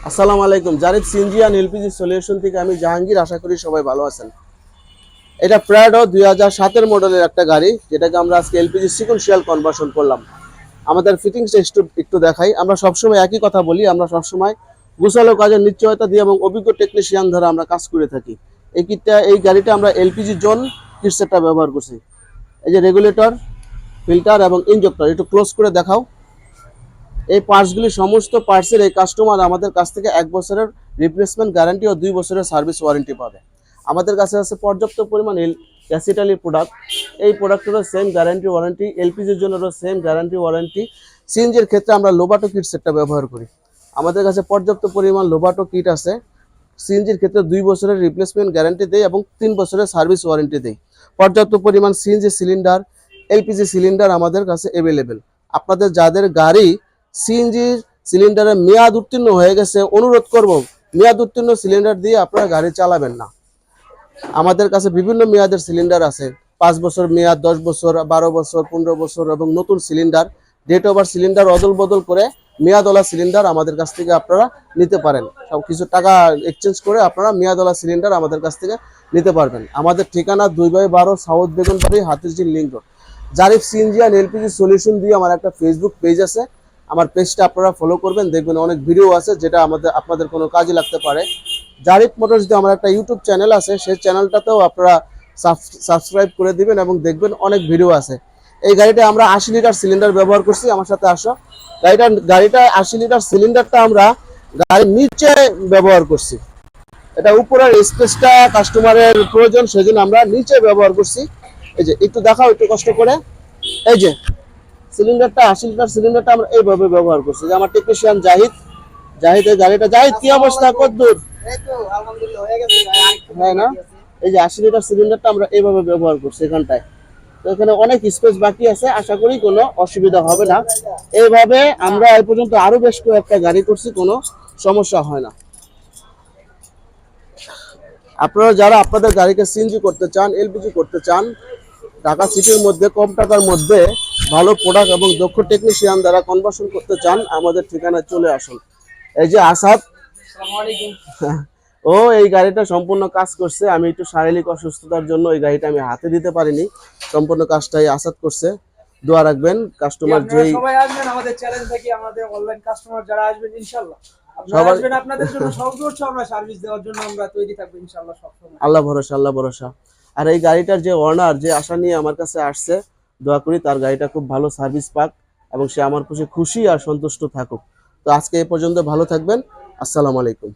আসসালামু আলাইকুম। Zarif CNG and LPG solution থেকে আমি জাহাঙ্গীর। আশা করি সবাই ভালো আছেন। এটা প্রাডো 2007-এর মডেলের একটা গাড়ি, যেটাকে আমরা আজকে এলপিজি সিকোয়েন্সিয়াল কনভার্সন করলাম। আমাদের ফিটিংসটা একটু দেখাই। আমরা সবসময় একই কথা বলি, আমরা সবসময় গোছালো কাজের নিশ্চয়তা দিয়ে এবং অভিজ্ঞ টেকনিশিয়ান দ্বারা আমরা কাজ করে থাকি। এই গাড়িটা আমরা এলপিজি জোন কিট সেটটা ব্যবহার করছি। এই যে রেগুলেটর, ফিল্টার এবং ইনজেক্টর, একটু ক্লোজ করে দেখাও। এই পার্টসগুলি সমস্ত পার্টসের এই কাস্টমার আমাদের কাছ থেকে 1 বছরের রিপ্লেসমেন্ট গ্যারান্টি ও 2 বছরের সার্ভিস ওয়ারেন্টি পাবে। আমাদের কাছে আছে পর্যাপ্ত পরিমাণ ক্যাসিটালি প্রোডাক্ট। এই প্রোডাক্টেরও সেম গ্যারান্টি ওয়ারেন্টি, এলপিজির জন্যও সেম গ্যারান্টি ওয়ারেন্টি। সিএনজির ক্ষেত্রে আমরা লোবাটো কিট সেটটা ব্যবহার করি। আমাদের কাছে পর্যাপ্ত পরিমাণ লোবাটো কিট আছে। সিএনজির ক্ষেত্রে 2 বছরের রিপ্লেসমেন্ট গ্যারান্টি দেয় এবং 3 বছরের সার্ভিস ওয়ারেন্টি দেয়। পর্যাপ্ত পরিমাণ সিএনজি সিলিন্ডার, এলপিজি সিলিন্ডার আমাদের কাছে অ্যাভেলেবেল। আপনাদের যাদের গাড়ি সিএনজি সিলিন্ডারের মেয়াদ উত্তীর্ণ হয়ে গেছে, অনুরোধ করব মেয়াদ উত্তীর্ণ সিলিন্ডার দিয়ে আপনারা গাড়ি চালাবেন না। আমাদের কাছে বিভিন্ন মেয়াদের সিলিন্ডার আছে, 5 বছর মেয়াদ, 10 বছর, 12 বছর, 15 বছর এবং নতুন সিলিন্ডার, ডেট ওভার সিলিন্ডার অদল বদল করে মেয়াদওয়ালা সিলিন্ডার আমাদের কাছ থেকে আপনারা নিতে পারেন। সব কিছু টাকা এক্সচেঞ্জ করে আপনারা মেয়াদওয়ালা সিলিন্ডার আমাদের কাছ থেকে নিতে পারবেন। আমাদের ঠিকানা 2/12 south Begunbari, Hatirjheel link road. Zarif CNG and LPG solution দিয়ে আমার একটা ফেসবুক পেজ আছে। আমার পেজটা আপনারা ফলো করবেন, দেখবেন অনেক ভিডিও আছে যেটা আপনাদের কোনো কাজে লাগতে পারে। জারিফ মোটরস দিয়ে আমার একটা ইউটিউব চ্যানেল আছে, সেই চ্যানেলটাতেও আপনারা সাবস্ক্রাইব করে দিবেন এবং দেখবেন অনেক ভিডিও আছে। এই গাড়িটা আমরা 80 লিটার সিলিন্ডার ব্যবহার করছি। আমার সাথে আসো। গাড়িটা 80 লিটার সিলিন্ডারটা আমরা গাড়ির নিচে ব্যবহার করছি। এটা উপরের স্পেসটা কাস্টমারের প্রয়োজন, সেজন্য আমরা নিচে ব্যবহার করছি। এই যে একটু দেখাও, একটু কষ্ট করে। এই যে সিলিন্ডারটা 80 লিটার সিলিন্ডারটা আমরা এইভাবে ব্যবহার করছি। যে আমার টেকনিশিয়ান জাহিদ এই গাড়িটা। জাহিদ, কি অবস্থা, কতদূর? হ্যাঁ না, এই যে 80 লিটার সিলিন্ডারটা আমরা এইভাবে ব্যবহার করছি এখানটায়। তো এখানে অনেক স্পেস বাকি আছে, আশা করি কোনো অসুবিধা হবে না। এইভাবে আমরা এই পর্যন্ত আরো বেশ কয়েকটা গাড়ি করছি, কোনো সমস্যা হয় না। আপনারা যারা আপনাদের গাড়িকে সিএনজি করতে চান, এলপিজি করতে চান, ঢাকা সিটির মধ্যে কম টাকার মধ্যে ভালো প্রোডাক্ট এবং দক্ষ টেকনিশিয়ান দ্বারা কনভার্সন করতে চান, আমাদের ঠিকানায় চলে আসুন। এই যে আসাদ, ও এই গাড়িটা সম্পূর্ণ কাজ করছে। আমি একটু শারীরিক অসুস্থতার জন্য এই গাড়িটা আমি হাতে দিতে পারিনি। সম্পূর্ণ কাজটাই আসাদ করছে। দোয়া রাখবেন কাস্টমার যেই সবাই আসবেন আমাদের চ্যালেঞ্জ থেকে, আমাদের অনলাইন কাস্টমার যারা আসবেন ইনশাআল্লাহ আপনারা আসবেন, আপনাদের জন্য সর্বোচ্চ আমরা সার্ভিস দেওয়ার জন্য আমরা তৈরি থাকবো ইনশাআল্লাহ সবসময়। আল্লাহ ভরসা, আল্লাহ ভরসা। আর এই গাড়িটার যে ওনার, যে আশা নিয়ে আমার কাছে আসছে, দোয়া করি তার গাড়িটা খুব ভালো সার্ভিস পাক এবং সে আমার কাছে খুশি আর সন্তুষ্ট থাকুক। তো আজকে এই পর্যন্ত, ভালো থাকবেন। আসসালামু আলাইকুম।